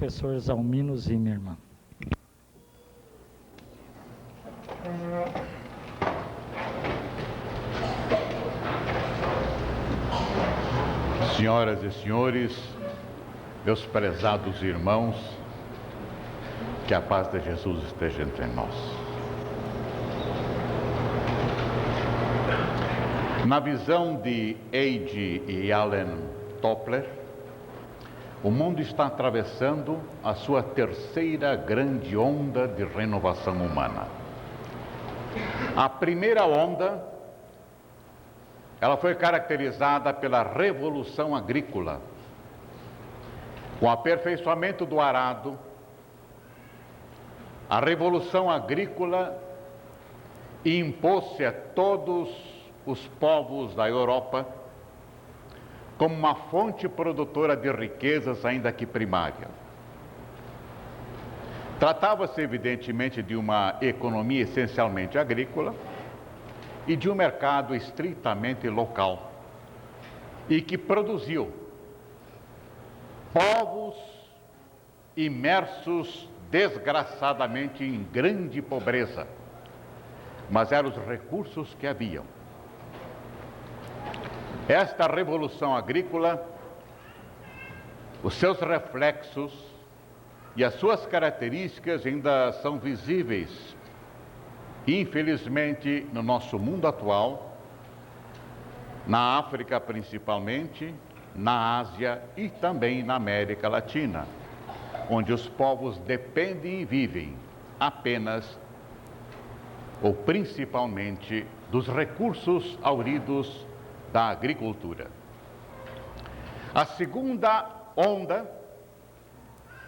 Professor Zalmino Zimmermann. Senhoras e senhores, meus prezados irmãos, que a paz de Jesus esteja entre nós. Na visão de Eide e Alan Toppler, o mundo está atravessando a sua terceira grande onda de renovação humana. A primeira onda, ela foi caracterizada pela Revolução Agrícola, com o aperfeiçoamento do arado. A Revolução Agrícola impôs-se a todos os povos da Europa como uma fonte produtora de riquezas, ainda que primária. Tratava-se, evidentemente, de uma economia essencialmente agrícola e de um mercado estritamente local, e que produziu povos imersos desgraçadamente em grande pobreza, mas eram os recursos que haviam. Esta revolução agrícola, os seus reflexos e as suas características ainda são visíveis, infelizmente, no nosso mundo atual, na África principalmente, na Ásia e também na América Latina, onde os povos dependem e vivem apenas ou principalmente dos recursos hauridos da agricultura. A segunda onda,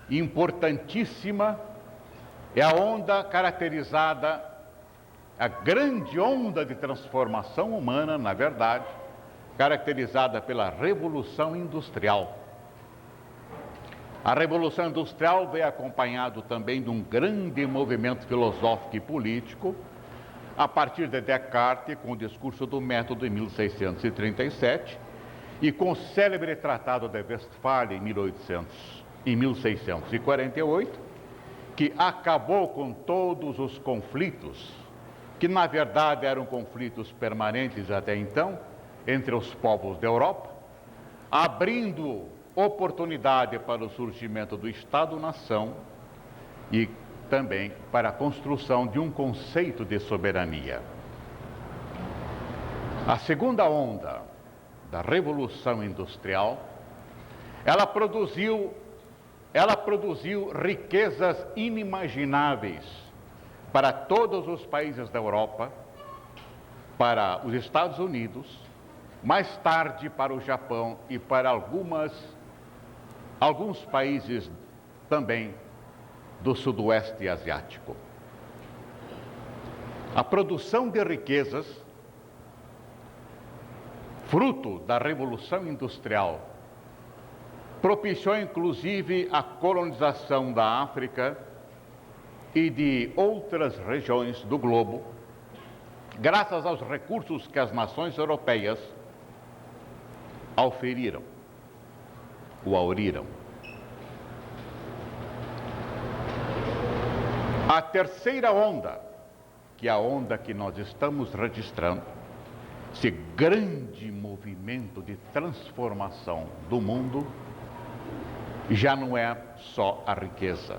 importantíssima, é a onda caracterizada, a grande onda de transformação humana, na verdade, caracterizada pela Revolução Industrial. A Revolução Industrial veio acompanhado também de um grande movimento filosófico e político, a partir de Descartes, com o discurso do método em 1637, e com o célebre Tratado de Westfália em 1648, que acabou com todos os conflitos, que na verdade eram conflitos permanentes até então, entre os povos da Europa, abrindo oportunidade para o surgimento do Estado-nação e também para a construção de um conceito de soberania. A segunda onda da Revolução Industrial, ela produziu riquezas inimagináveis para todos os países da Europa, para os Estados Unidos, mais tarde para o Japão e para alguns países também do Sudoeste Asiático. A produção de riquezas, fruto da Revolução Industrial, propiciou inclusive a colonização da África e de outras regiões do globo, graças aos recursos que as nações europeias auferiram, o auriram. A terceira onda, que é a onda que nós estamos registrando, esse grande movimento de transformação do mundo, já não é só a riqueza.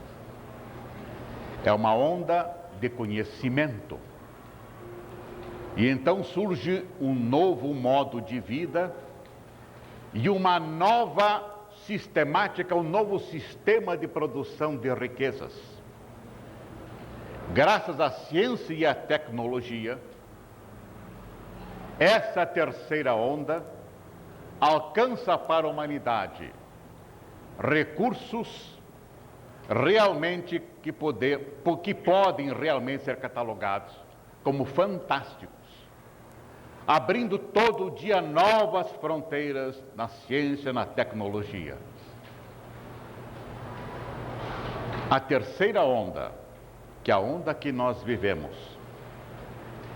É uma onda de conhecimento. E então surge um novo modo de vida e uma nova sistemática, um novo sistema de produção de riquezas. Graças à ciência e à tecnologia, essa terceira onda alcança para a humanidade recursos realmente que podem realmente ser catalogados como fantásticos, abrindo todo dia novas fronteiras na ciência, na tecnologia. A terceira onda, que é a onda que nós vivemos,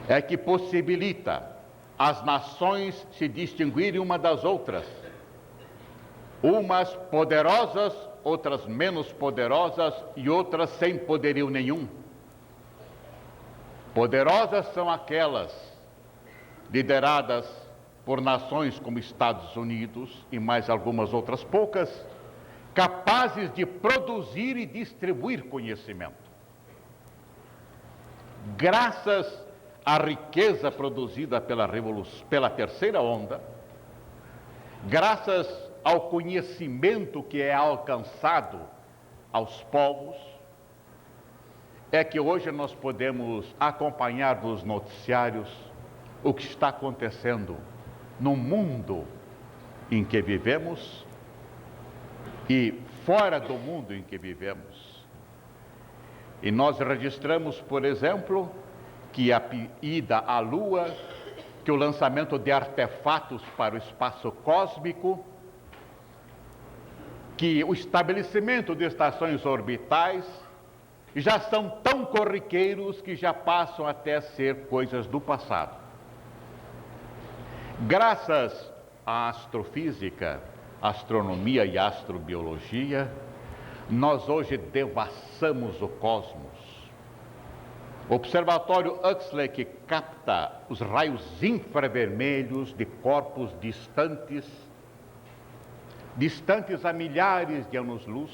é que possibilita as nações se distinguirem uma das outras, umas poderosas, outras menos poderosas e outras sem poderio nenhum. Poderosas são aquelas lideradas por nações como Estados Unidos e mais algumas outras poucas, capazes de produzir e distribuir conhecimento. Graças à riqueza produzida pela terceira onda, graças ao conhecimento que é alcançado aos povos, é que hoje nós podemos acompanhar nos noticiários o que está acontecendo no mundo em que vivemos e fora do mundo em que vivemos. E nós registramos, por exemplo, que a ida à Lua, que o lançamento de artefatos para o espaço cósmico, que o estabelecimento de estações orbitais já são tão corriqueiros que já passam até a ser coisas do passado. Graças à astrofísica, astronomia e astrobiologia, nós hoje devassamos o cosmos. O observatório Huxley, que capta os raios infravermelhos de corpos distantes a milhares de anos-luz,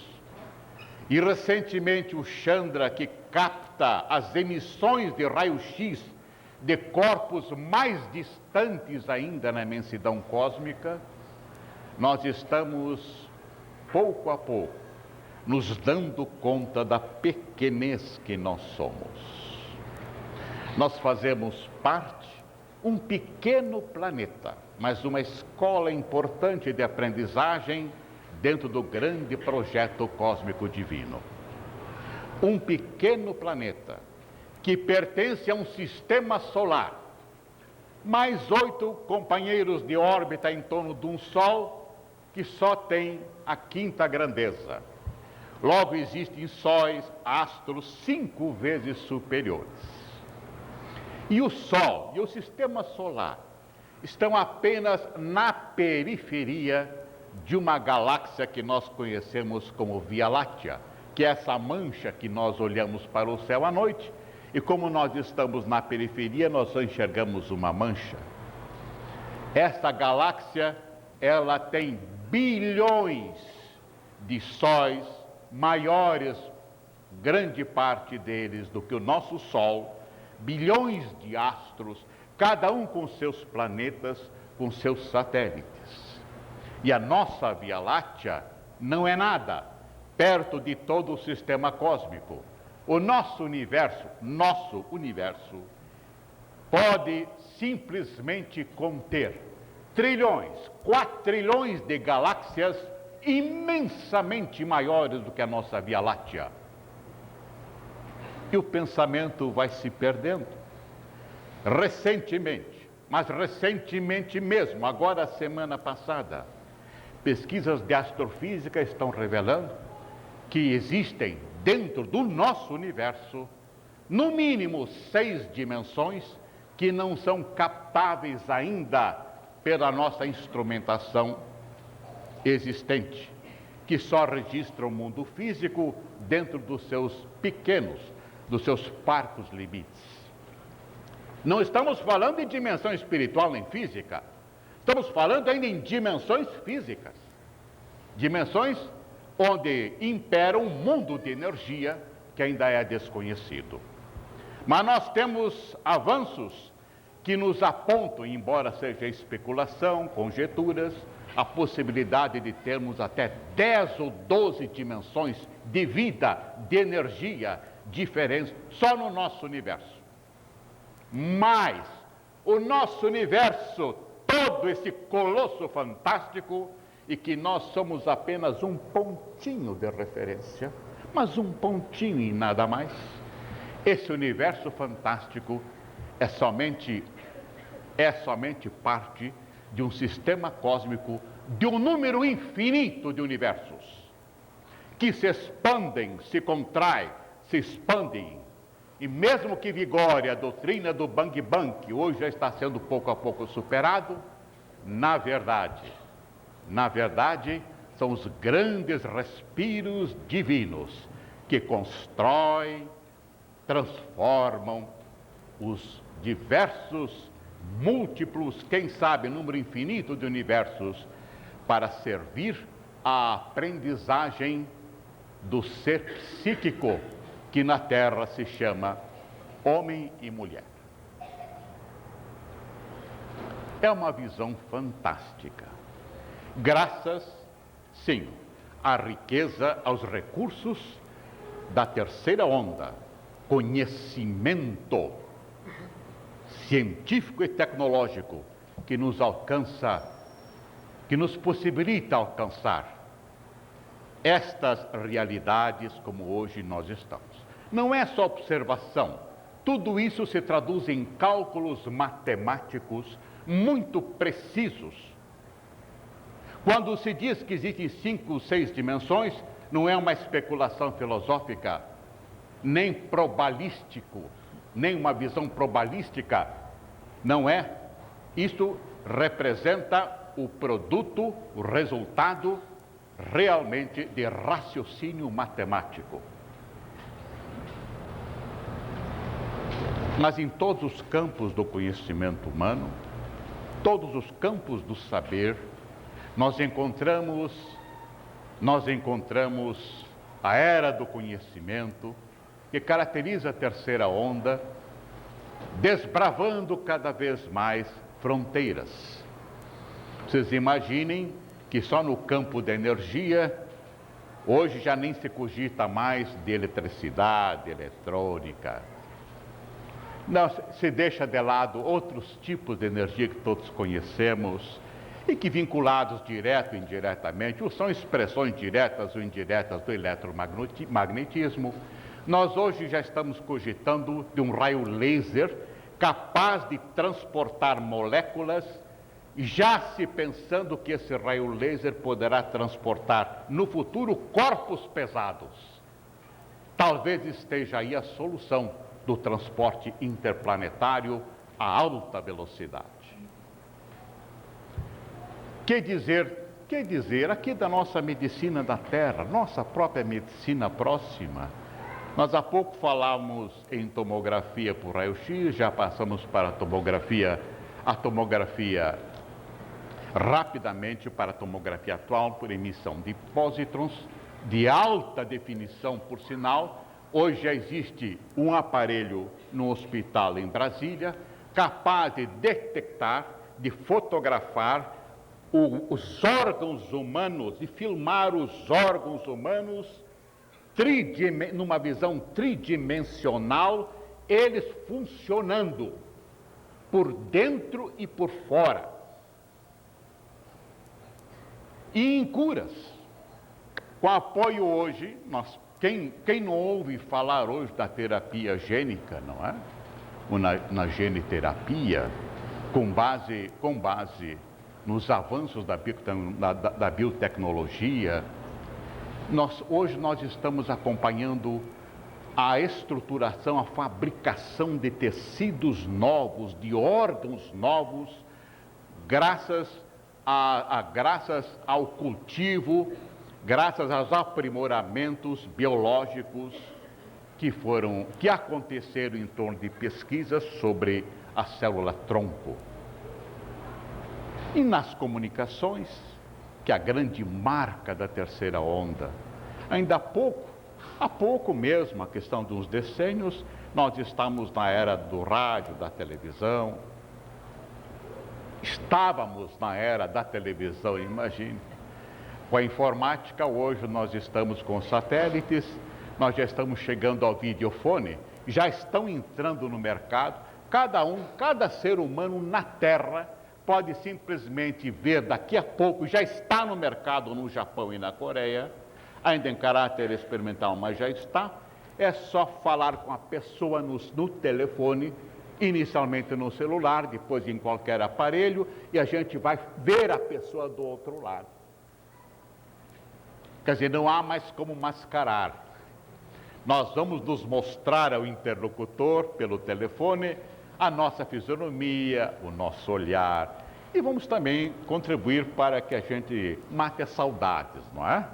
e recentemente o Chandra, que capta as emissões de raio-x de corpos mais distantes ainda na imensidão cósmica, nós estamos, pouco a pouco, nos dando conta da pequenez que nós somos. Nós fazemos parte, um pequeno planeta, mas uma escola importante de aprendizagem dentro do grande projeto cósmico divino. Um pequeno planeta que pertence a um sistema solar, mais 8 companheiros de órbita em torno de um Sol, que só tem a 5ª grandeza. Logo, existem sóis, astros 5 vezes superiores. E o Sol e o sistema solar estão apenas na periferia de uma galáxia que nós conhecemos como Via Láctea, que é essa mancha que nós olhamos para o céu à noite, e como nós estamos na periferia, nós enxergamos uma mancha. Essa galáxia, ela tem bilhões de sóis, maiores, grande parte deles, do que o nosso Sol, bilhões de astros, cada um com seus planetas, com seus satélites. E a nossa Via Láctea não é nada perto de todo o sistema cósmico. O nosso universo pode simplesmente conter trilhões, quatrilhões de galáxias imensamente maiores do que a nossa Via Láctea. E o pensamento vai se perdendo. Recentemente, mas recentemente mesmo, agora semana passada, pesquisas de astrofísica estão revelando que existem dentro do nosso universo, no mínimo 6 dimensões que não são captáveis ainda pela nossa instrumentação existente, que só registra o mundo físico dentro dos seus pequenos, dos seus parcos limites. Não estamos falando em dimensão espiritual nem física, estamos falando ainda em dimensões físicas, dimensões onde impera um mundo de energia que ainda é desconhecido. Mas nós temos avanços que nos apontam, embora seja especulação, conjecturas, a possibilidade de termos até 10 ou 12 dimensões de vida, de energia diferentes só no nosso universo. Mas o nosso universo, todo esse colosso fantástico, e que nós somos apenas um pontinho de referência, mas um pontinho e nada mais. Esse universo fantástico é somente parte de um sistema cósmico de um número infinito de universos que se expandem, se contraem, se expandem. E mesmo que vigore a doutrina do Bang Bang, que hoje já está sendo pouco a pouco superado, na verdade, são os grandes respiros divinos que constroem, transformam os diversos, múltiplos, quem sabe, número infinito de universos para servir à aprendizagem do ser psíquico que na Terra se chama homem e mulher. É uma visão fantástica. Graças, sim, à riqueza, aos recursos da terceira onda, conhecimento científico e tecnológico que nos alcança, que nos possibilita alcançar estas realidades como hoje nós estamos. Não é só observação, tudo isso se traduz em cálculos matemáticos muito precisos. Quando se diz que existem 5, 6 dimensões, não é uma especulação filosófica, nem probabilístico, nem uma visão probabilística, não é. Isso representa o produto, o resultado realmente de raciocínio matemático. Mas em todos os campos do conhecimento humano, todos os campos do saber, nós encontramos a era do conhecimento que caracteriza a terceira onda, desbravando cada vez mais fronteiras. Vocês imaginem que só no campo da energia, hoje já nem se cogita mais de eletricidade, eletrônica. Não, se deixa de lado outros tipos de energia que todos conhecemos e que, vinculados direto e indiretamente, ou são expressões diretas ou indiretas do eletromagnetismo. Nós hoje já estamos cogitando de um raio laser capaz de transportar moléculas, já se pensando que esse raio laser poderá transportar no futuro corpos pesados. Talvez esteja aí a solução do transporte interplanetário a alta velocidade. Que dizer aqui da nossa medicina da Terra, nossa própria medicina próxima? Nós há pouco falamos em tomografia por raio-x, já passamos para a tomografia rapidamente para a tomografia atual por emissão de pósitrons de alta definição, por sinal. Hoje já existe um aparelho no hospital em Brasília capaz de detectar, de fotografar os órgãos humanos e filmar os órgãos humanos numa visão tridimensional, eles funcionando por dentro e por fora. E em curas, com apoio hoje, quem não ouve falar hoje da terapia gênica, não é? Ou na geniterapia, com base nos avanços da biotecnologia, hoje nós estamos acompanhando a estruturação, a fabricação de tecidos novos, de órgãos novos, graças ao cultivo, graças aos aprimoramentos biológicos que aconteceram em torno de pesquisas sobre a célula-tronco. E nas comunicações, que é a grande marca da terceira onda, ainda há pouco mesmo, a questão de uns decênios, nós estamos na era do rádio, da televisão, estávamos na era da televisão, imagine. Com a informática, hoje nós estamos com satélites, nós já estamos chegando ao videofone, já estão entrando no mercado, cada ser humano na Terra pode simplesmente ver daqui a pouco, já está no mercado no Japão e na Coreia, ainda em caráter experimental, mas já está. É só falar com a pessoa no telefone, inicialmente no celular, depois em qualquer aparelho, e a gente vai ver a pessoa do outro lado. Quer dizer, não há mais como mascarar. Nós vamos nos mostrar ao interlocutor pelo telefone a nossa fisionomia, o nosso olhar. E vamos também contribuir para que a gente mate as saudades, não é?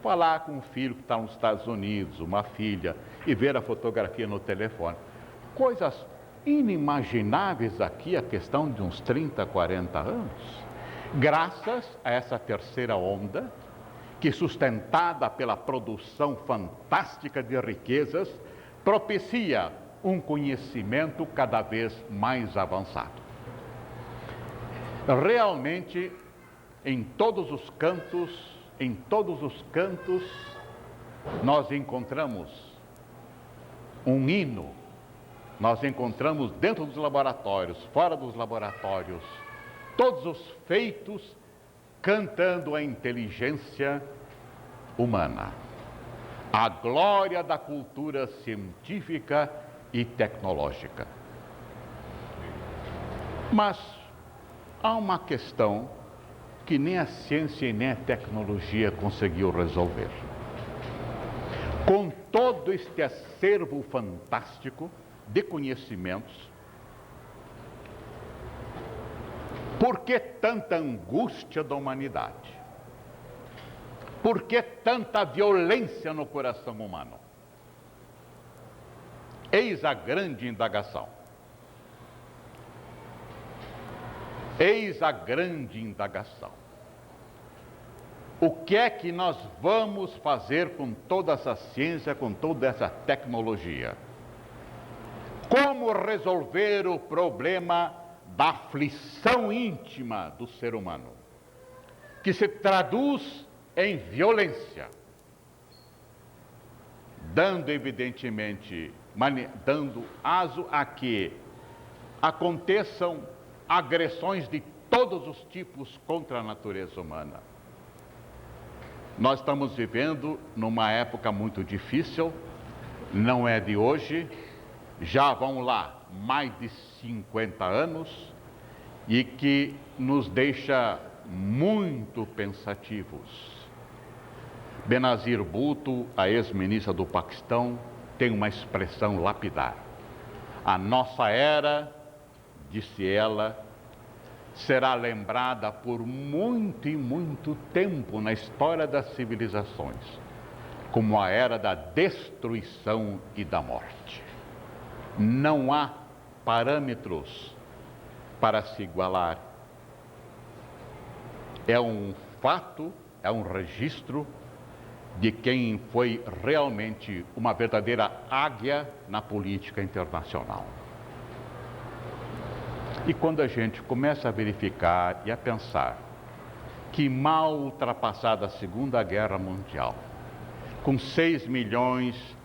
Falar com um filho que está nos Estados Unidos, uma filha, e ver a fotografia no telefone. Coisas inimagináveis aqui, a questão de uns 30, 40 anos. Graças a essa terceira onda, que sustentada pela produção fantástica de riquezas, propicia um conhecimento cada vez mais avançado. Realmente, em todos os cantos, nós encontramos um hino, nós encontramos dentro dos laboratórios, fora dos laboratórios, todos os feitos cantando a inteligência humana, a glória da cultura científica e tecnológica. Mas há uma questão que nem a ciência e nem a tecnologia conseguiu resolver. Com todo este acervo fantástico de conhecimentos, por que tanta angústia da humanidade? Por que tanta violência no coração humano? Eis a grande indagação. Eis a grande indagação. O que é que nós vamos fazer com toda essa ciência, com toda essa tecnologia? Como resolver o problema da aflição íntima do ser humano, que se traduz em violência, dando evidentemente, dando aso a que aconteçam agressões de todos os tipos contra a natureza humana. Nós estamos vivendo numa época muito difícil, não é de hoje, já vão lá mais de 50 anos, e que nos deixa muito pensativos. Benazir Bhutto, a ex-ministra do Paquistão, tem uma expressão lapidar. A nossa era, disse ela, será lembrada por muito e muito tempo na história das civilizações, como a era da destruição e da morte. Não há parâmetros para se igualar. É um fato, é um registro de quem foi realmente uma verdadeira águia na política internacional. E quando a gente começa a verificar e a pensar que mal ultrapassada a Segunda Guerra Mundial, com 6 milhões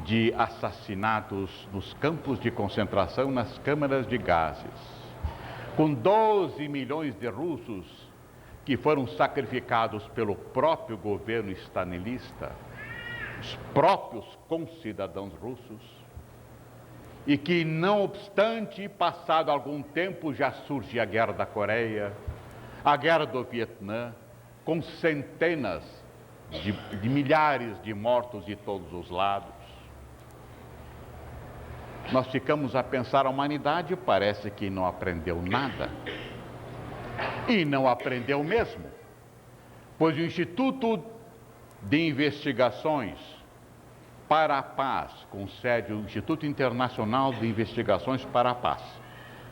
de assassinatos nos campos de concentração, nas câmaras de gases, com 12 milhões de russos que foram sacrificados pelo próprio governo stalinista, os próprios concidadãos russos, e que, não obstante, passado algum tempo, já surge a Guerra da Coreia, a Guerra do Vietnã, com centenas de milhares de mortos de todos os lados. Nós ficamos a pensar, a humanidade parece que não aprendeu nada. E não aprendeu mesmo, pois o Instituto de Investigações para a Paz, com sede, o Instituto Internacional de Investigações para a Paz,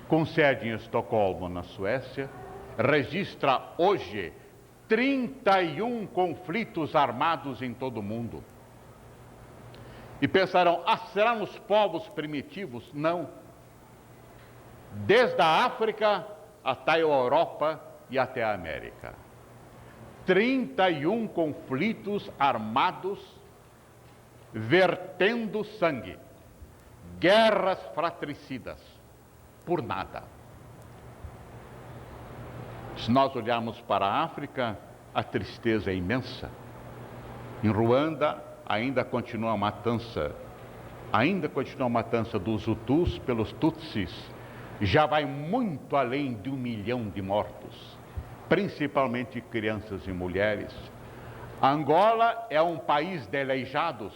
com sede em Estocolmo, na Suécia, registra hoje 31 conflitos armados em todo o mundo. E pensarão, será nos povos primitivos? Não. Desde a África até a Europa e até a América. 31 conflitos armados, vertendo sangue, guerras fratricidas, por nada. Se nós olharmos para a África, a tristeza é imensa. Em Ruanda, ainda continua a matança dos Hutus pelos Tutsis, já vai muito além de 1 milhão de mortos, principalmente crianças e mulheres. Angola é um país de aleijados.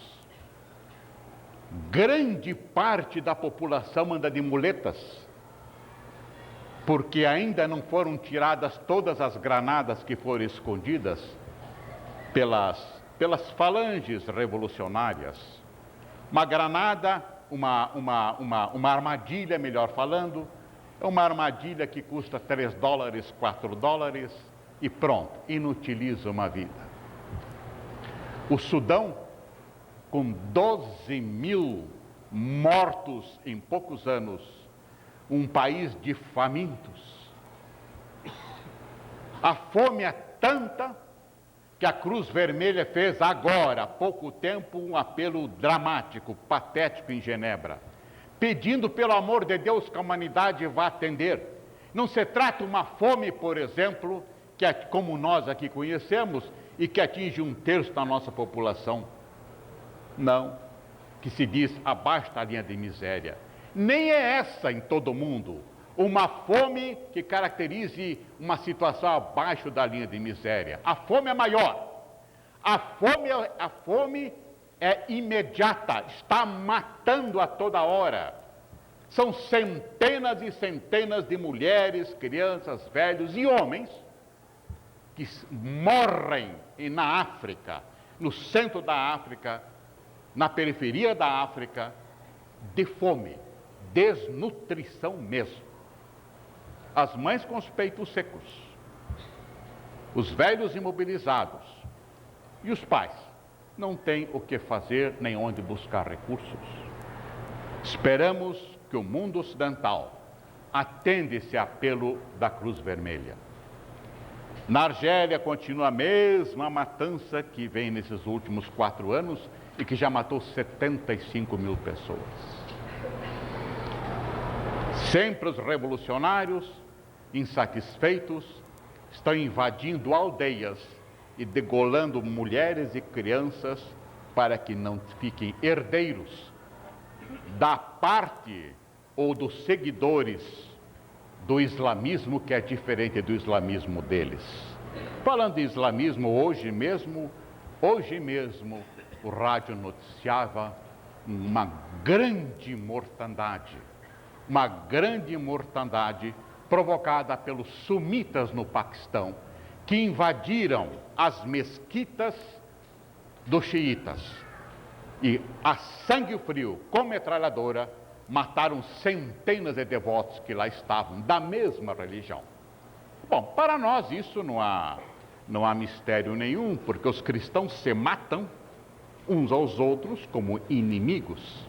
Grande parte da população anda de muletas. porque ainda não foram tiradas todas as granadas que foram escondidas pelas falanges revolucionárias. Uma granada, uma armadilha, melhor falando, é uma armadilha que custa $3, $4 e pronto, inutiliza uma vida. O Sudão, com 12 mil mortos em poucos anos, um país de famintos. A fome é tanta que a Cruz Vermelha fez agora, há pouco tempo, um apelo dramático, patético em Genebra, pedindo pelo amor de Deus que a humanidade vá atender. Não se trata de uma fome, por exemplo, que é como nós aqui conhecemos e que atinge 1/3 da nossa população. Não, que se diz abaixo da linha de miséria. Nem é essa em todo o mundo, uma fome que caracterize uma situação abaixo da linha de miséria. A fome é maior. A fome é imediata, está matando a toda hora. São centenas e centenas de mulheres, crianças, velhos e homens que morrem na África, no centro da África, na periferia da África, de fome, desnutrição mesmo. As mães com os peitos secos, os velhos imobilizados e os pais não têm o que fazer nem onde buscar recursos. Esperamos que o mundo ocidental atenda esse apelo da Cruz Vermelha. Na Argélia continua a mesma matança que vem nesses últimos 4 anos e que já matou 75 mil pessoas. Sempre os revolucionários, insatisfeitos, estão invadindo aldeias e degolando mulheres e crianças para que não fiquem herdeiros da parte ou dos seguidores do islamismo, que é diferente do islamismo deles. Falando de islamismo, hoje mesmo, o rádio noticiava uma grande mortandade provocada pelos sunitas no Paquistão, que invadiram as mesquitas dos xiitas e, a sangue frio, com metralhadora, mataram centenas de devotos que lá estavam, da mesma religião. Bom, para nós isso não há mistério nenhum, porque os cristãos se matam uns aos outros como inimigos.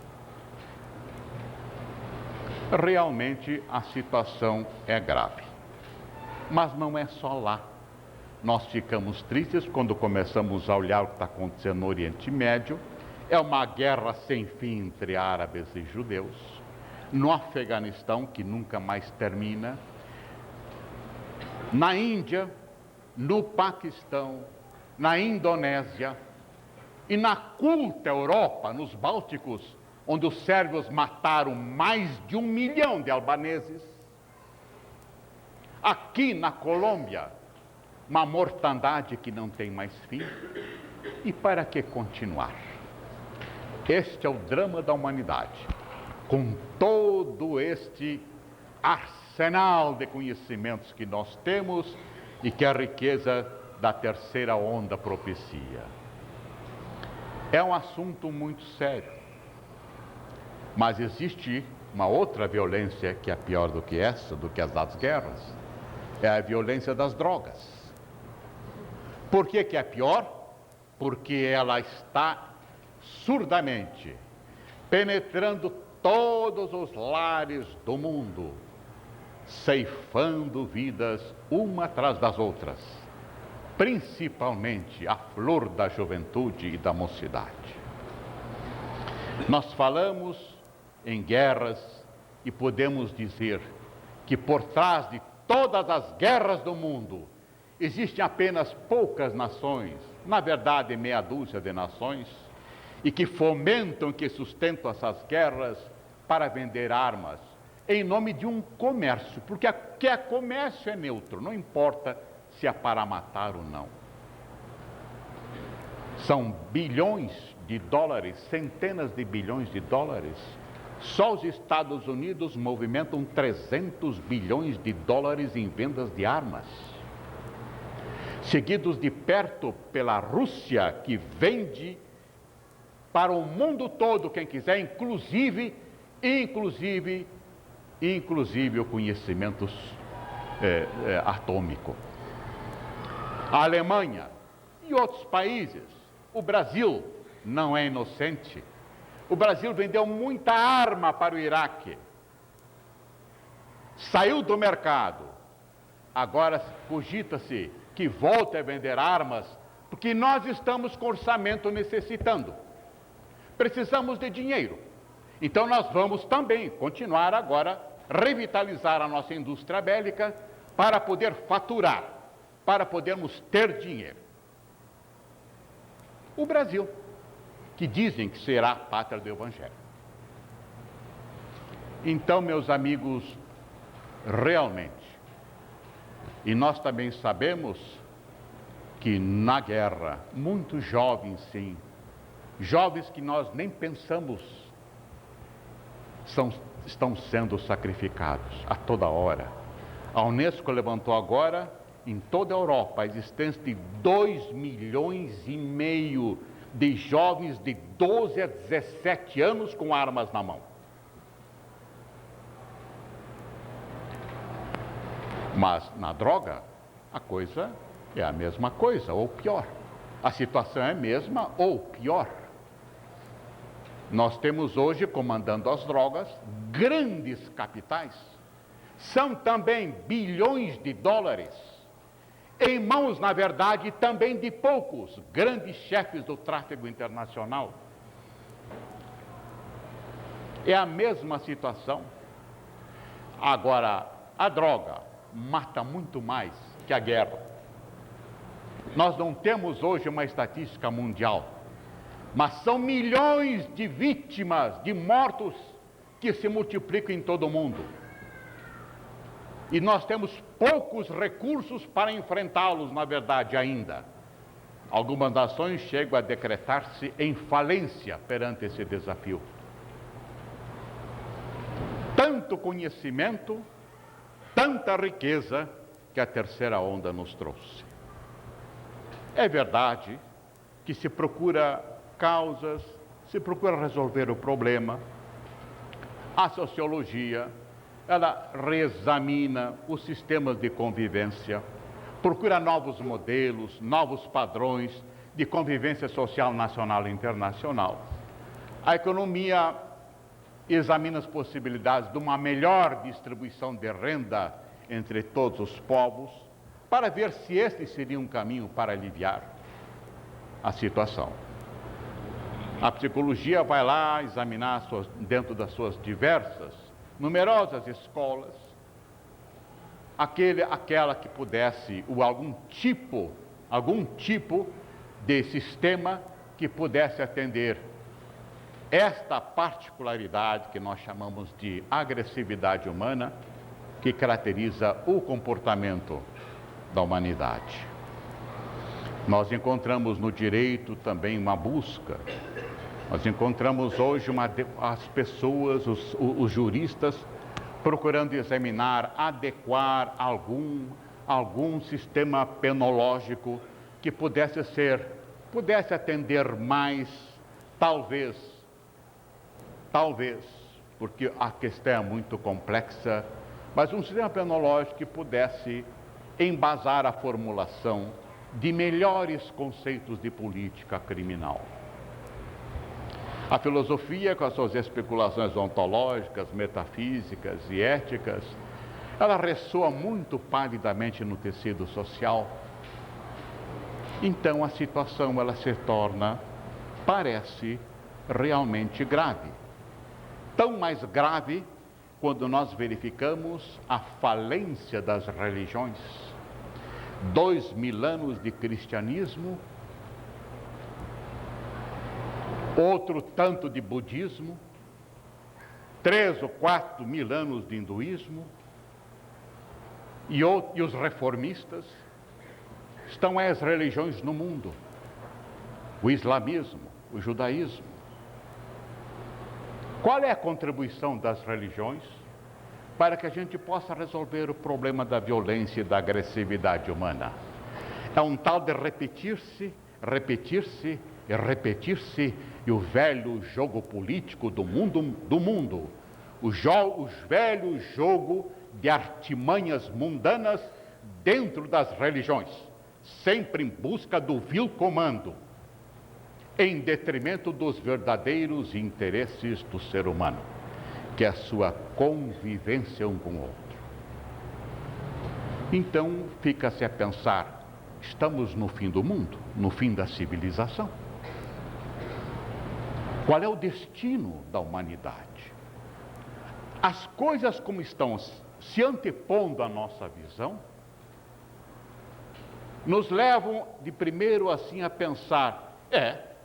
Realmente a situação é grave. Mas não é só lá. Nós ficamos tristes quando começamos a olhar o que está acontecendo no Oriente Médio. É uma guerra sem fim entre árabes e judeus. No Afeganistão, que nunca mais termina. Na Índia, no Paquistão, na Indonésia e na culta Europa, nos Bálticos, onde os sérvios mataram mais de 1 milhão de albaneses. Aqui na Colômbia, uma mortandade que não tem mais fim. E para que continuar? Este é o drama da humanidade. Com todo este arsenal de conhecimentos que nós temos e que a riqueza da terceira onda propicia. É um assunto muito sério. Mas existe uma outra violência que é pior do que essa, do que as das guerras. É a violência das drogas. Por que é pior? Porque ela está surdamente penetrando todos os lares do mundo, ceifando vidas uma atrás das outras, principalmente a flor da juventude e da mocidade. Nós falamos em guerras e podemos dizer que por trás de todas as guerras do mundo existem apenas poucas nações, na verdade meia dúzia de nações, e que fomentam, que sustentam essas guerras para vender armas, em nome de um comércio, porque comércio é neutro, não importa se é para matar ou não. São bilhões de dólares, centenas de bilhões de dólares, Só os Estados Unidos movimentam 300 bilhões de dólares em vendas de armas, seguidos de perto pela Rússia, que vende para o mundo todo, quem quiser, inclusive o conhecimento atômico. A Alemanha e outros países. O Brasil não é inocente. O Brasil vendeu muita arma para o Iraque. Saiu do mercado. Agora cogita-se que volte a vender armas, porque nós estamos com orçamento necessitando. Precisamos de dinheiro. Então nós vamos também continuar agora, revitalizar a nossa indústria bélica para poder faturar, para podermos ter dinheiro. O Brasil, que dizem que será a pátria do Evangelho. Então, meus amigos, realmente, e nós também sabemos que na guerra, muitos jovens, sim, jovens que nós nem pensamos, estão sendo sacrificados a toda hora. A Unesco levantou agora, em toda a Europa, a existência de 2,5 milhões de jovens de 12 a 17 anos com armas na mão. Mas na droga, a coisa é a mesma coisa, ou pior. A situação é a mesma ou pior. Nós temos hoje, comandando as drogas, grandes capitais. São também bilhões de dólares, em mãos, na verdade, também de poucos grandes chefes do tráfico internacional. É a mesma situação. Agora, a droga mata muito mais que a guerra. Nós não temos hoje uma estatística mundial, mas são milhões de vítimas, de mortos, que se multiplicam em todo o mundo. E nós temos poucos recursos para enfrentá-los, na verdade, ainda. Algumas nações chegam a decretar-se em falência perante esse desafio. Tanto conhecimento, tanta riqueza que a terceira onda nos trouxe. É verdade que se procura causas, se procura resolver o problema. A sociologia, ela reexamina os sistemas de convivência, procura novos modelos, novos padrões de convivência social nacional e internacional. A economia examina as possibilidades de uma melhor distribuição de renda entre todos os povos, para ver se este seria um caminho para aliviar a situação. A psicologia vai lá examinar dentro das suas numerosas escolas, aquela que pudesse, ou algum tipo de sistema que pudesse atender esta particularidade que nós chamamos de agressividade humana, que caracteriza o comportamento da humanidade. Nós encontramos no direito também uma busca. Nós encontramos hoje as pessoas, os juristas, procurando examinar, adequar algum sistema penológico que pudesse atender mais, talvez, porque a questão é muito complexa, mas um sistema penológico que pudesse embasar a formulação de melhores conceitos de política criminal. A filosofia, com as suas especulações ontológicas, metafísicas e éticas, ela ressoa muito palidamente no tecido social. Então a situação ela se torna, parece, realmente grave. Tão mais grave quando nós verificamos a falência das religiões. 2000 anos de cristianismo, outro tanto de budismo, 3 ou 4 mil anos de hinduísmo, e os reformistas. Estão as religiões no mundo, o islamismo, o judaísmo. Qual é a contribuição das religiões para que a gente possa resolver o problema da violência e da agressividade humana? É um tal de repetir-se, repetir-se e repetir-se, e o velho jogo político do mundo, o velho jogo de artimanhas mundanas dentro das religiões, sempre em busca do vil comando, em detrimento dos verdadeiros interesses do ser humano, que é a sua convivência um com o outro. Então, fica-se a pensar, estamos no fim do mundo, no fim da civilização. Qual é o destino da humanidade? As coisas como estão se antepondo à nossa visão, nos levam de primeiro assim a pensar,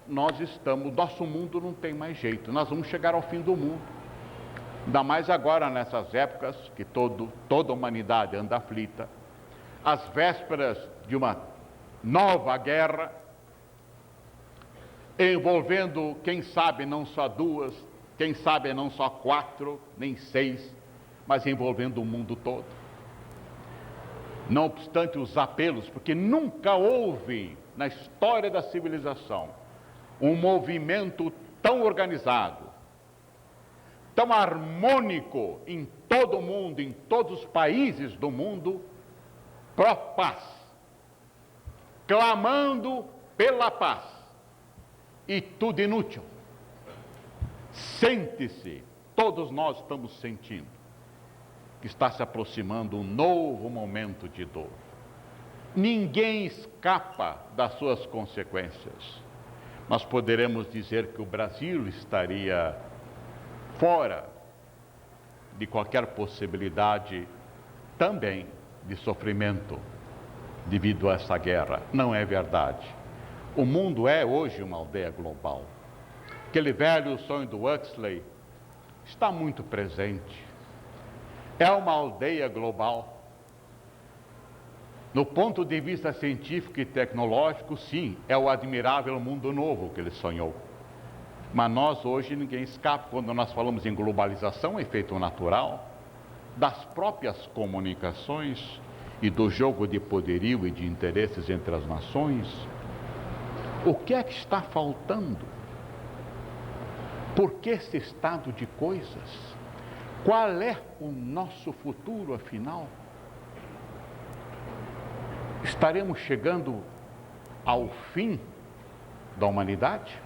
nosso mundo não tem mais jeito, nós vamos chegar ao fim do mundo. Ainda mais agora nessas épocas que toda a humanidade anda aflita, às vésperas de uma nova guerra, envolvendo, quem sabe, não só 2, quem sabe não só 4, nem 6, mas envolvendo o mundo todo. Não obstante os apelos, porque nunca houve na história da civilização um movimento tão organizado, tão harmônico em todo o mundo, em todos os países do mundo, pró-paz, clamando pela paz, e tudo inútil. Sente-se, todos nós estamos sentindo, que está se aproximando um novo momento de dor. Ninguém escapa das suas consequências. Nós poderemos dizer que o Brasil estaria fora de qualquer possibilidade também de sofrimento devido a essa guerra. Não é verdade. O mundo é hoje uma aldeia global. Aquele velho sonho do Huxley está muito presente. É uma aldeia global. No ponto de vista científico e tecnológico, sim, é o admirável mundo novo que ele sonhou. Mas nós hoje ninguém escapa, quando nós falamos em globalização, efeito natural, das próprias comunicações e do jogo de poderio e de interesses entre as nações. O que é que está faltando? Por que esse estado de coisas? Qual é o nosso futuro, afinal? Estaremos chegando ao fim da humanidade?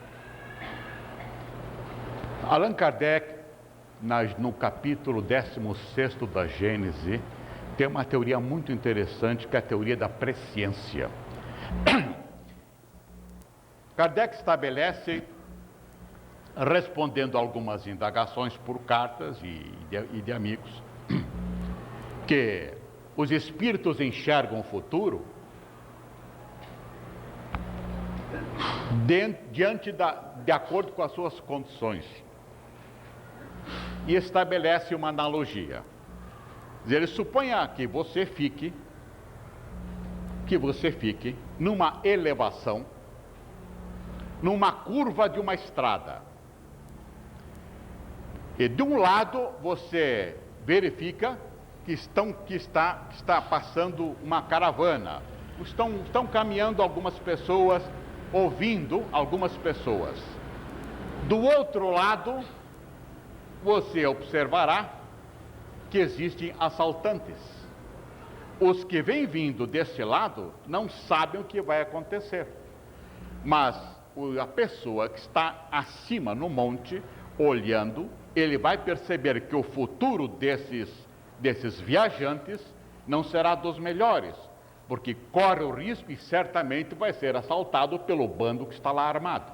Allan Kardec, no capítulo 16º da Gênese, tem uma teoria muito interessante, que é a teoria da presciência. Kardec estabelece, respondendo a algumas indagações por cartas e de amigos, que os espíritos enxergam o futuro de acordo com as suas condições. E estabelece uma analogia. Ele suponha que você fique numa elevação, numa curva de uma estrada. E de um lado você verifica que está passando uma caravana. Estão caminhando algumas pessoas, ouvindo algumas pessoas. Do outro lado, você observará que existem assaltantes. Os que vêm vindo desse lado não sabem o que vai acontecer. Mas a pessoa que está acima no monte, olhando, ele vai perceber que o futuro desses viajantes não será dos melhores, porque corre o risco e certamente vai ser assaltado pelo bando que está lá armado.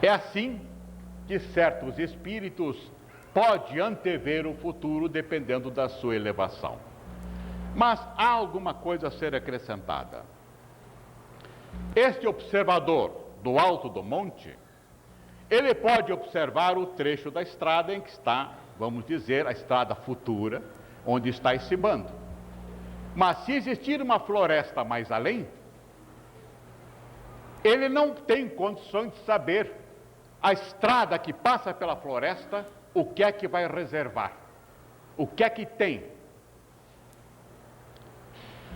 É assim que certos espíritos podem antever o futuro dependendo da sua elevação. Mas há alguma coisa a ser acrescentada. Este observador do alto do monte, ele pode observar o trecho da estrada em que está, vamos dizer, a estrada futura, onde está esse bando. Mas se existir uma floresta mais além, ele não tem condições de saber a estrada que passa pela floresta, o que é que vai reservar? O que é que tem?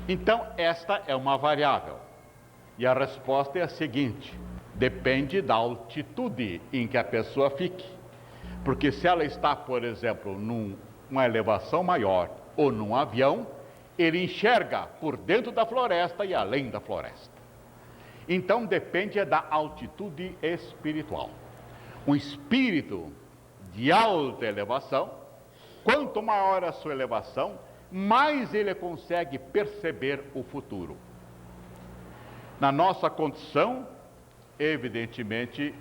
Então, esta é uma variável. E a resposta é a seguinte: depende da altitude em que a pessoa fique. Porque se ela está, por exemplo, numa elevação maior ou num avião, ele enxerga por dentro da floresta e além da floresta. Então depende da altitude espiritual. Um espírito de alta elevação, quanto maior a sua elevação, mais ele consegue perceber o futuro. Na nossa condição, evidentemente,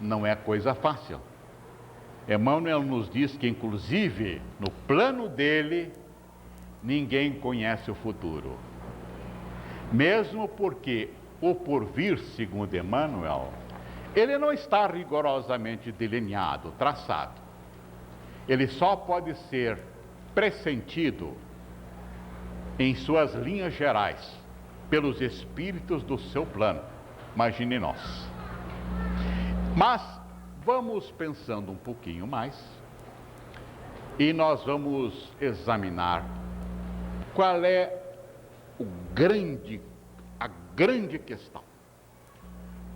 não é coisa fácil. Emmanuel nos diz que, inclusive, no plano dele, ninguém conhece o futuro. Mesmo porque o porvir, segundo Emmanuel, ele não está rigorosamente delineado, traçado. Ele só pode ser pressentido em suas linhas gerais, pelos espíritos do seu plano. Imagine nós. Mas vamos pensando um pouquinho mais e nós vamos examinar qual é a grande questão.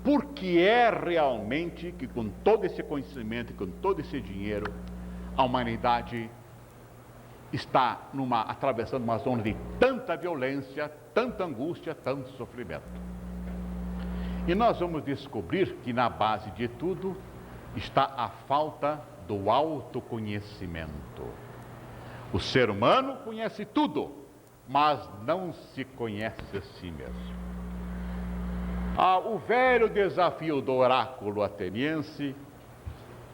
Por que é realmente que, com todo esse conhecimento e com todo esse dinheiro, a humanidade está atravessando uma zona de tanta violência, tanta angústia, tanto sofrimento? E nós vamos descobrir que na base de tudo está a falta do autoconhecimento. O ser humano conhece tudo, mas não se conhece a si mesmo. O velho desafio do oráculo ateniense,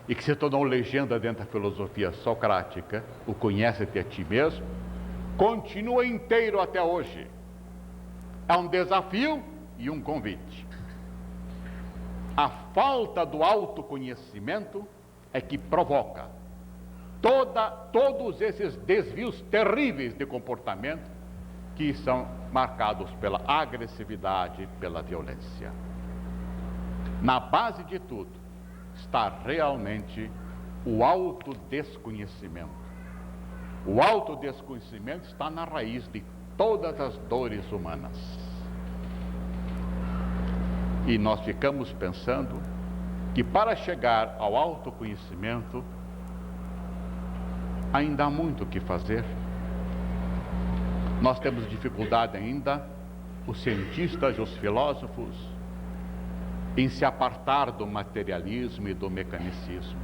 e que se tornou legenda dentro da filosofia socrática, o conhece-te a ti mesmo, continua inteiro até hoje. É um desafio e um convite. A falta do autoconhecimento é que provoca todos esses desvios terríveis de comportamento que são marcados pela agressividade, pela violência. Na base de tudo está realmente o autodesconhecimento. O autodesconhecimento está na raiz de todas as dores humanas. E nós ficamos pensando que para chegar ao autoconhecimento ainda há muito o que fazer. Nós temos dificuldade ainda, os cientistas e os filósofos, em se apartar do materialismo e do mecanicismo.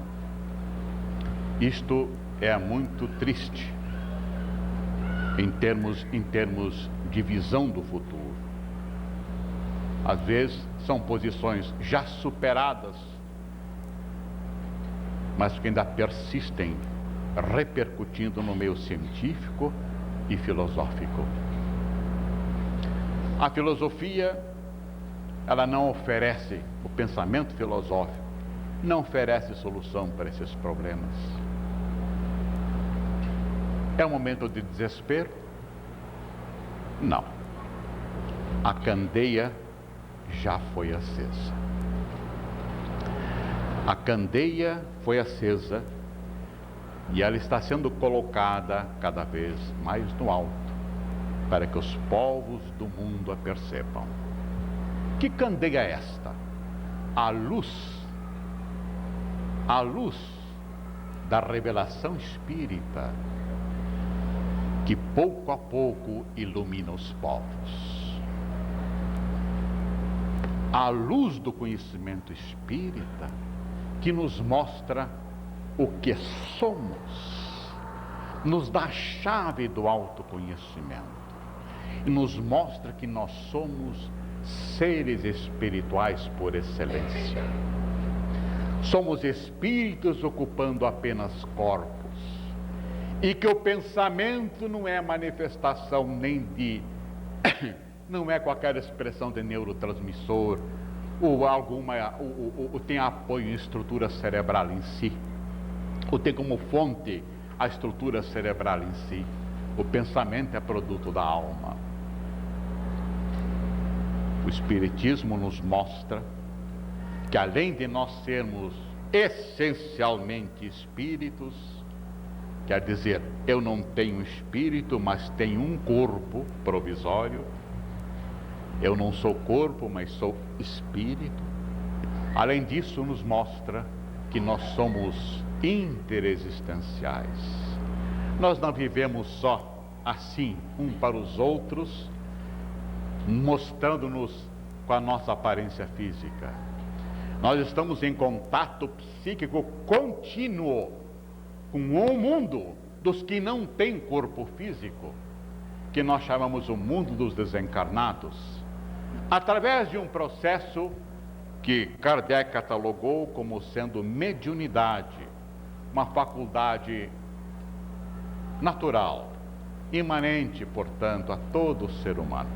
Isto é muito triste em termos de visão do futuro. Às vezes são posições já superadas, mas que ainda persistem, repercutindo no meio científico e filosófico. A filosofia, ela não oferece, o pensamento filosófico não oferece solução para esses problemas. É um momento de desespero? Não. A candeia já foi acesa. A candeia foi acesa e ela está sendo colocada cada vez mais no alto, para que os povos do mundo a percebam. Que candeia é esta? A luz da revelação espírita, que pouco a pouco ilumina os povos. A luz do conhecimento espírita, que nos mostra o que somos, nos dá a chave do autoconhecimento e nos mostra que nós somos seres espirituais por excelência. Somos espíritos ocupando apenas corpos, e que o pensamento não é manifestação nem de não é qualquer expressão de neurotransmissor ou tem apoio em estrutura cerebral em si, ou tem como fonte a estrutura cerebral em si. O pensamento é produto da alma. O Espiritismo nos mostra que, além de nós sermos essencialmente espíritos, quer dizer, eu não tenho espírito, mas tenho um corpo provisório. Eu não sou corpo, mas sou espírito. Além disso, nos mostra que nós somos interexistenciais. Nós não vivemos só assim, um para os outros, mostrando-nos com a nossa aparência física. Nós estamos em contato psíquico contínuo com o mundo dos que não têm corpo físico, que nós chamamos o mundo dos desencarnados, através de um processo que Kardec catalogou como sendo mediunidade, uma faculdade natural, imanente, portanto, a todo ser humano,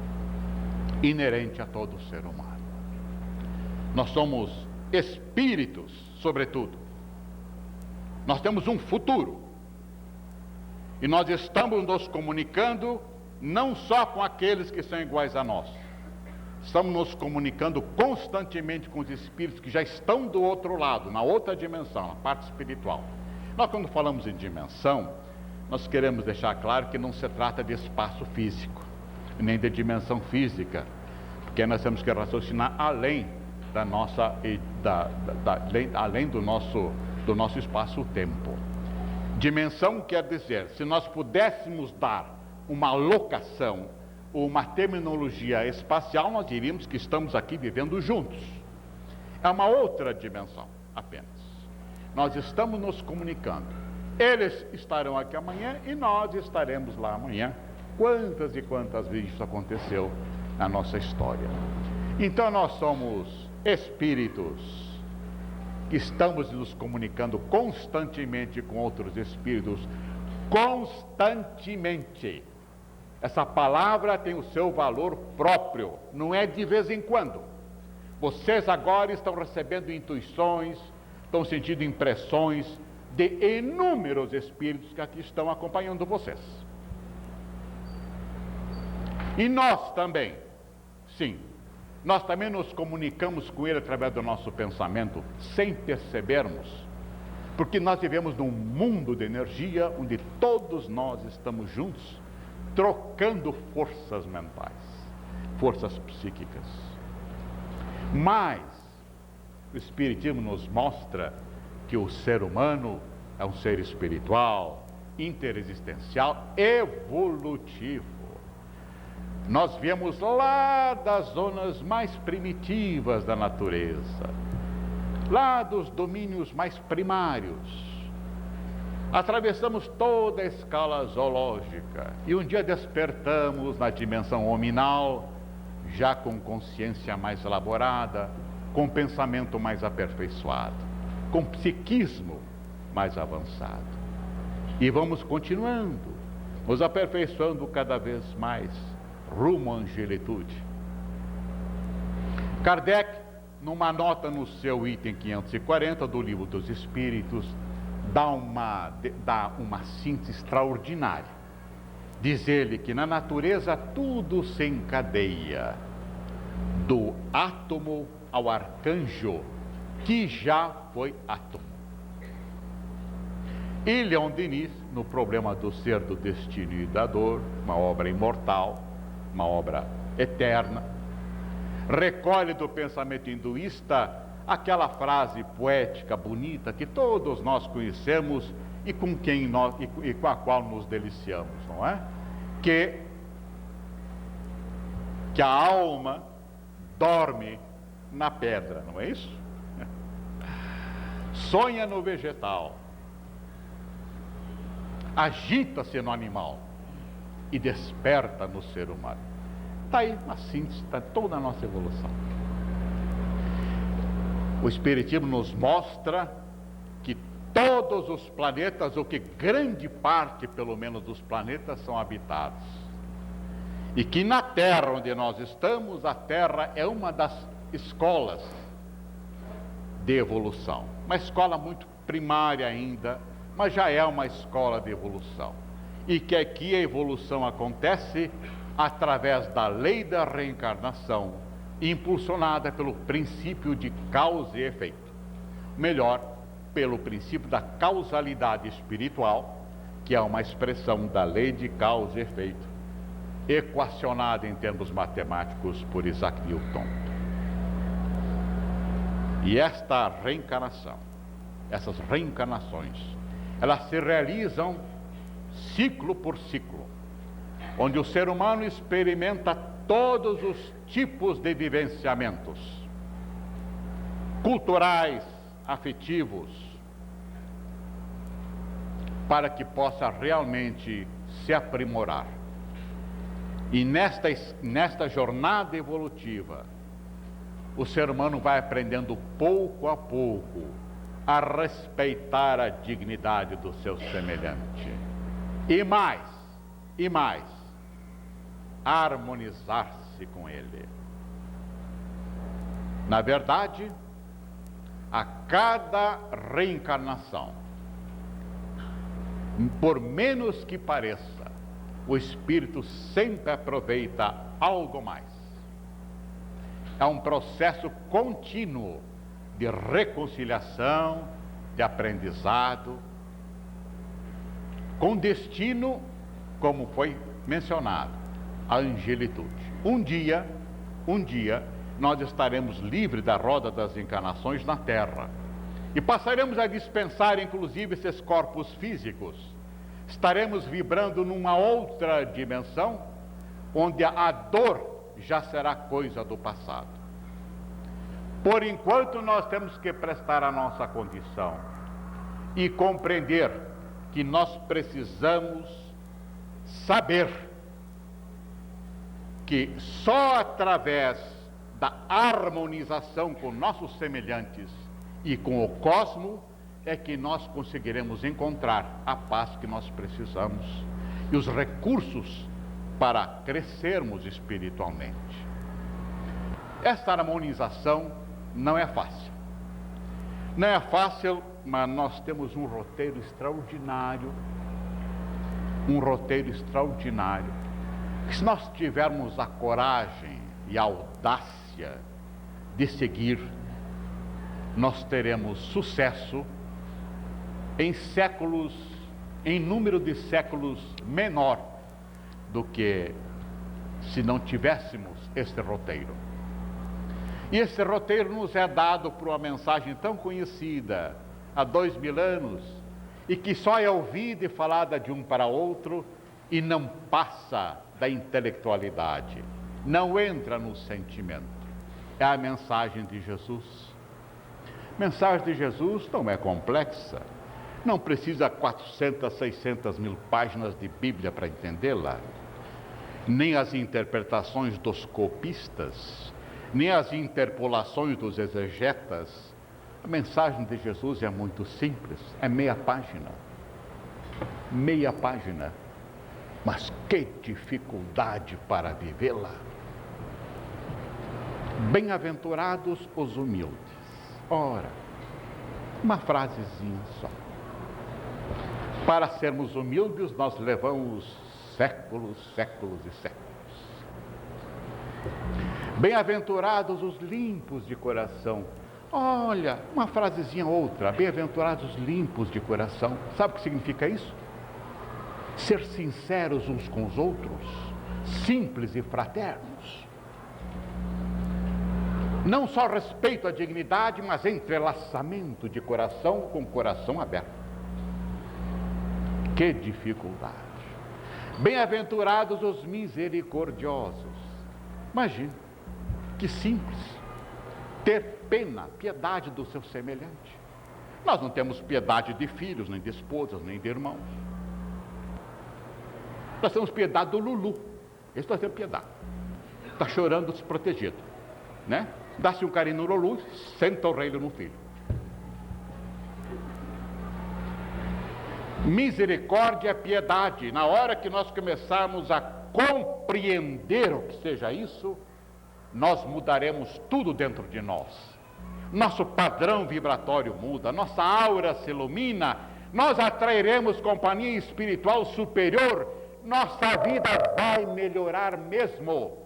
inerente a todo ser humano. Nós somos espíritos, sobretudo. Nós temos um futuro. E nós estamos nos comunicando não só com aqueles que são iguais a nós. Estamos nos comunicando constantemente com os espíritos que já estão do outro lado, na outra dimensão, na parte espiritual. Nós, quando falamos em dimensão, nós queremos deixar claro que não se trata de espaço físico, nem de dimensão física, porque nós temos que raciocinar além da nossa, além do nosso espaço-tempo. Dimensão quer dizer, se nós pudéssemos dar uma locação, uma terminologia espacial, nós diríamos que estamos aqui vivendo juntos. É uma outra dimensão, apenas. Nós estamos nos comunicando. Eles estarão aqui amanhã e nós estaremos lá amanhã. Quantas e quantas vezes isso aconteceu na nossa história. Então nós somos espíritos que estamos nos comunicando constantemente com outros espíritos. Constantemente. Essa palavra tem o seu valor próprio, não é de vez em quando. Vocês agora estão recebendo intuições, estão sentindo impressões de inúmeros espíritos que aqui estão acompanhando vocês. E nós também, sim, nós também nos comunicamos com ele através do nosso pensamento, sem percebermos, porque nós vivemos num mundo de energia, onde todos nós estamos juntos, trocando forças mentais, forças psíquicas. Mas o Espiritismo nos mostra que o ser humano é um ser espiritual, interexistencial, evolutivo. Nós viemos lá das zonas mais primitivas da natureza, lá dos domínios mais primários. Atravessamos toda a escala zoológica e um dia despertamos na dimensão hominal, já com consciência mais elaborada, com pensamento mais aperfeiçoado, com psiquismo mais avançado. E vamos continuando, nos aperfeiçoando cada vez mais, rumo à angelitude. Kardec, numa nota no seu item 540 do Livro dos Espíritos, dá uma síntese extraordinária. Diz ele que na natureza tudo se encadeia, do átomo ao arcanjo, que já foi átomo. E Leon Denis, no Problema do Ser, do Destino e da Dor, uma obra imortal, uma obra eterna, recolhe do pensamento hinduísta aquela frase poética, bonita, que todos nós conhecemos e com a qual nos deliciamos, não é? Que a alma dorme na pedra, não é isso? Sonha no vegetal, agita-se no animal e desperta no ser humano. Está aí a síntese, está toda a nossa evolução. O Espiritismo nos mostra que todos os planetas, ou que grande parte, pelo menos, dos planetas são habitados. E que na Terra, onde nós estamos, a Terra é uma das escolas de evolução. Uma escola muito primária ainda, mas já é uma escola de evolução. E que aqui a evolução acontece através da lei da reencarnação, impulsionada pelo princípio de causa e efeito. Melhor, pelo princípio da causalidade espiritual, que é uma expressão da lei de causa e efeito, equacionada em termos matemáticos por Isaac Newton. E esta reencarnação, essas reencarnações, elas se realizam ciclo por ciclo, onde o ser humano experimenta todos os tipos de vivenciamentos culturais, afetivos, para que possa realmente se aprimorar. E nesta jornada evolutiva, o ser humano vai aprendendo pouco a pouco a respeitar a dignidade do seu semelhante. E mais, harmonizar-se com ele. Na verdade, a cada reencarnação, por menos que pareça, o espírito sempre aproveita algo mais. É um processo contínuo de reconciliação, de aprendizado, com destino, como foi mencionado, a angelitude. Um dia, nós estaremos livres da roda das encarnações na Terra e passaremos a dispensar, inclusive, esses corpos físicos. Estaremos vibrando numa outra dimensão, onde a dor já será coisa do passado. Por enquanto, nós temos que prestar a nossa condição e compreender que nós precisamos saber que só através da harmonização com nossos semelhantes e com o cosmos é que nós conseguiremos encontrar a paz que nós precisamos e os recursos para crescermos espiritualmente. Esta harmonização não é fácil. Não é fácil, mas nós temos um roteiro extraordinário. Se nós tivermos a coragem e a audácia de seguir, nós teremos sucesso em número de séculos menor do que se não tivéssemos este roteiro. E esse roteiro nos é dado por uma mensagem tão conhecida há 2000 anos e que só é ouvida e falada de um para outro e não passa da intelectualidade, não entra no sentimento. É a mensagem de Jesus. A mensagem de Jesus não é complexa, não precisa 400, 600 mil páginas de Bíblia para entendê-la, nem as interpretações dos copistas, nem as interpolações dos exegetas. A mensagem de Jesus é muito simples, é meia página, mas que dificuldade para vivê-la. Bem-aventurados os humildes. Ora, uma frasezinha só. Para sermos humildes, nós levamos séculos e séculos. Bem-aventurados os limpos de coração. Olha, uma frasezinha outra. Bem-aventurados os limpos de coração. Sabe o que significa isso? Ser sinceros uns com os outros, simples e fraternos. Não só respeito à dignidade, mas entrelaçamento de coração com coração aberto. Que dificuldade! Bem-aventurados os misericordiosos. Imagine, que simples, ter pena, piedade do seu semelhante. Nós não temos piedade de filhos, nem de esposas, nem de irmãos. Nós temos piedade do Lulu. Esse nós temos piedade. Está chorando desprotegido, né? Dá-se um carinho no Lulu, senta o rei no filho. Misericórdia é piedade. Na hora que nós começarmos a compreender o que seja isso, nós mudaremos tudo dentro de nós. Nosso padrão vibratório muda, nossa aura se ilumina, nós atrairemos companhia espiritual superior, nossa vida vai melhorar mesmo.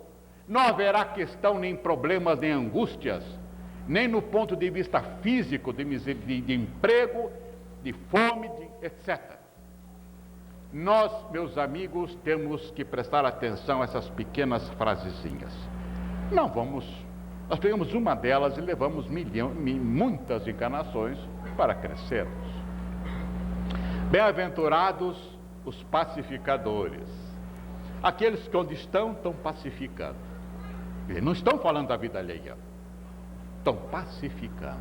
Não haverá questão, nem problemas, nem angústias, nem no ponto de vista físico, de emprego, de fome, etc. Nós, meus amigos, temos que prestar atenção a essas pequenas frasezinhas. Nós pegamos uma delas e levamos muitas encarnações para crescermos. Bem-aventurados os pacificadores, aqueles que onde estão pacificando. Eles não estão falando da vida alheia, estão pacificando.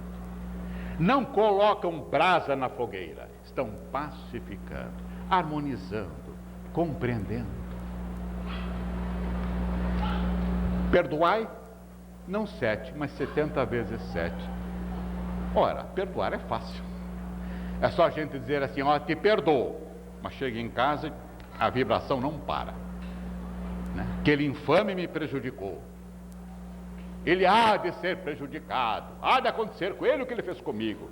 Não colocam brasa na fogueira, estão pacificando, harmonizando, compreendendo. Perdoai, não 7, mas 70 vezes 7. Ora, perdoar é fácil. É só a gente dizer assim, ó, te perdoo. Mas chega em casa e a vibração não para. Né? Aquele infame me prejudicou. Ele há de ser prejudicado. Há de acontecer com ele o que ele fez comigo.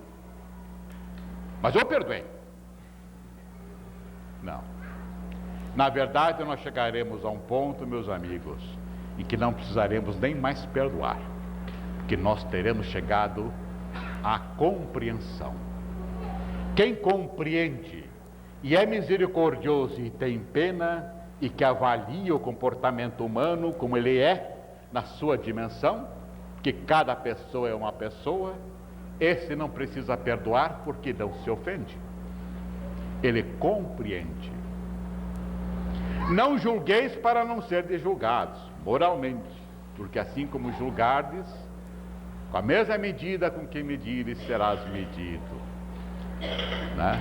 Mas eu perdoei. Não. Na verdade, nós chegaremos a um ponto, meus amigos, em que não precisaremos nem mais perdoar. Porque nós teremos chegado à compreensão. Quem compreende e é misericordioso e tem pena e que avalia o comportamento humano como ele é na sua dimensão, que cada pessoa é uma pessoa, esse não precisa perdoar porque não se ofende. Ele compreende. Não julgueis para não serdes julgados, moralmente, porque assim como julgardes, com a mesma medida com que medires, serás medido. Né?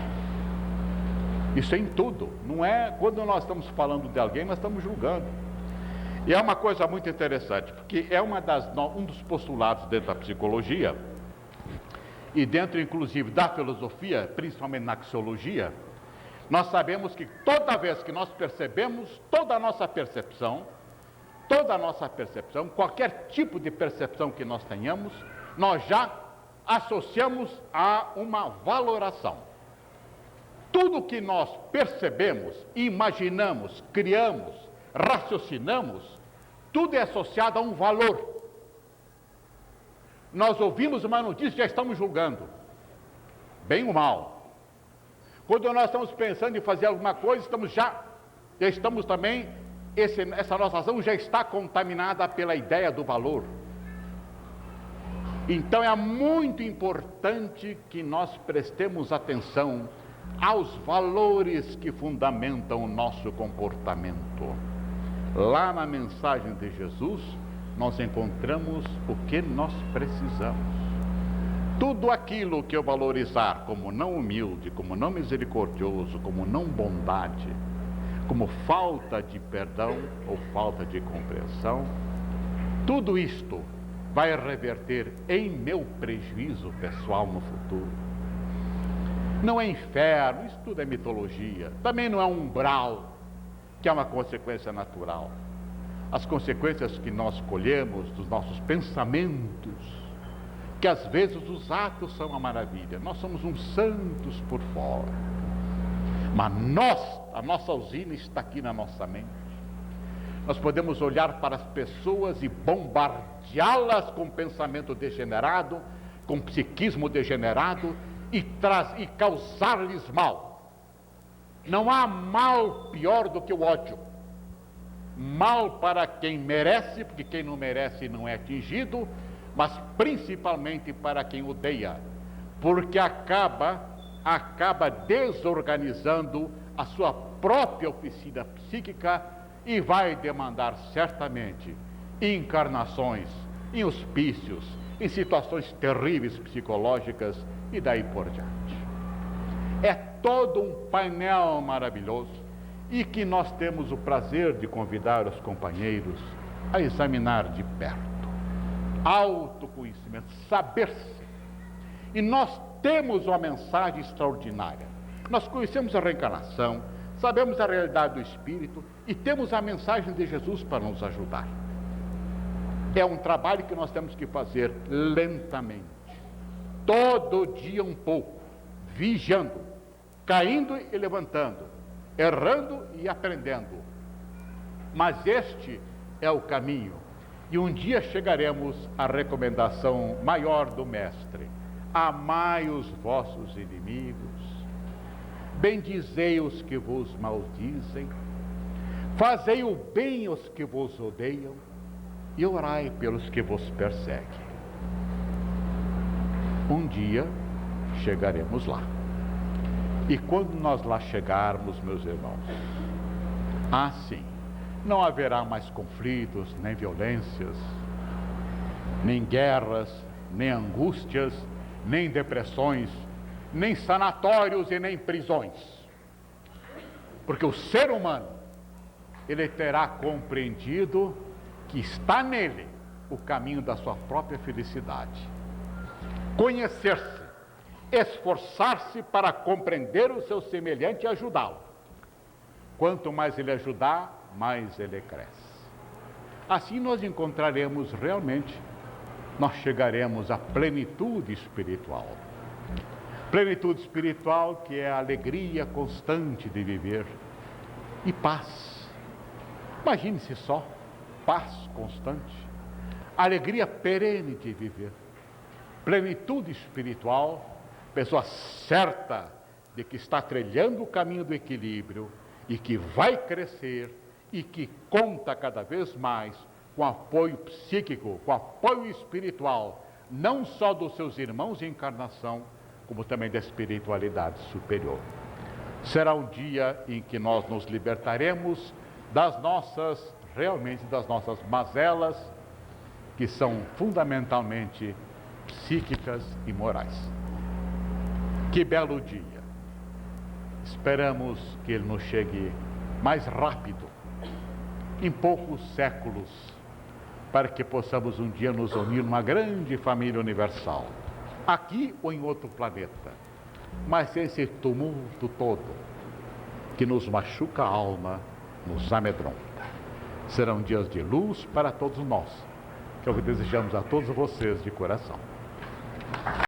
Isso é em tudo, não é quando nós estamos falando de alguém, nós estamos julgando. E é uma coisa muito interessante, porque é um dos postulados dentro da psicologia, e dentro inclusive da filosofia, principalmente na axiologia, nós sabemos que toda vez que nós percebemos, toda a nossa percepção, qualquer tipo de percepção que nós tenhamos, nós já associamos a uma valoração. Tudo que nós percebemos, imaginamos, criamos, raciocinamos, tudo é associado a um valor. Nós ouvimos uma notícia e já estamos julgando, bem ou mal. Quando nós estamos pensando em fazer alguma coisa, já estamos também, essa nossa ação já está contaminada pela ideia do valor. Então é muito importante que nós prestemos atenção aos valores que fundamentam o nosso comportamento. Lá na mensagem de Jesus, nós encontramos o que nós precisamos. Tudo aquilo que eu valorizar como não humilde, como não misericordioso, como não bondade, como falta de perdão ou falta de compreensão, tudo isto vai reverter em meu prejuízo pessoal no futuro. Não é inferno, isso tudo é mitologia. Também não é um umbral, que é uma consequência natural. As consequências que nós colhemos dos nossos pensamentos, que às vezes os atos são uma maravilha. Nós somos uns santos por fora, mas a nossa usina está aqui na nossa mente. Nós podemos olhar para as pessoas e bombardeá-las com pensamento degenerado, com psiquismo degenerado, e causar-lhes mal. Não há mal pior do que o ódio. Mal para quem merece, porque quem não merece não é atingido, mas principalmente para quem odeia, porque acaba desorganizando a sua própria oficina psíquica e vai demandar certamente encarnações, em hospícios, em situações terríveis psicológicas e daí por diante. É todo um painel maravilhoso e que nós temos o prazer de convidar os companheiros a examinar de perto. Autoconhecimento, saber-se. E nós temos uma mensagem extraordinária. Nós conhecemos a reencarnação, sabemos a realidade do Espírito e temos a mensagem de Jesus para nos ajudar. É um trabalho que nós temos que fazer lentamente, todo dia um pouco, vigiando, caindo e levantando, errando e aprendendo. Mas este é o caminho. E um dia chegaremos à recomendação maior do Mestre: amai os vossos inimigos, bendizei os que vos maldizem, fazei o bem aos que vos odeiam e orai pelos que vos perseguem. Um dia chegaremos lá. E quando nós lá chegarmos, meus irmãos, sim, não haverá mais conflitos, nem violências, nem guerras, nem angústias, nem depressões, nem sanatórios e nem prisões. Porque o ser humano, ele terá compreendido que está nele o caminho da sua própria felicidade. Conhecer-se, esforçar-se para compreender o seu semelhante e ajudá-lo. Quanto mais ele ajudar, mais ele cresce. Assim nós encontraremos realmente, nós chegaremos à plenitude espiritual. Plenitude espiritual que é a alegria constante de viver e paz. Imagine-se só, paz constante, alegria perene de viver. Plenitude espiritual, pessoa certa de que está trilhando o caminho do equilíbrio e que vai crescer e que conta cada vez mais com apoio psíquico, com apoio espiritual, não só dos seus irmãos em encarnação, como também da espiritualidade superior. Será um dia em que nós nos libertaremos das nossas mazelas, que são fundamentalmente psíquicas e morais. Que belo dia! Esperamos que ele nos chegue mais rápido, em poucos séculos, para que possamos um dia nos unir numa grande família universal, aqui ou em outro planeta. Mas esse tumulto todo, que nos machuca a alma, nos amedronta. Serão dias de luz para todos nós, que é o que desejamos a todos vocês de coração.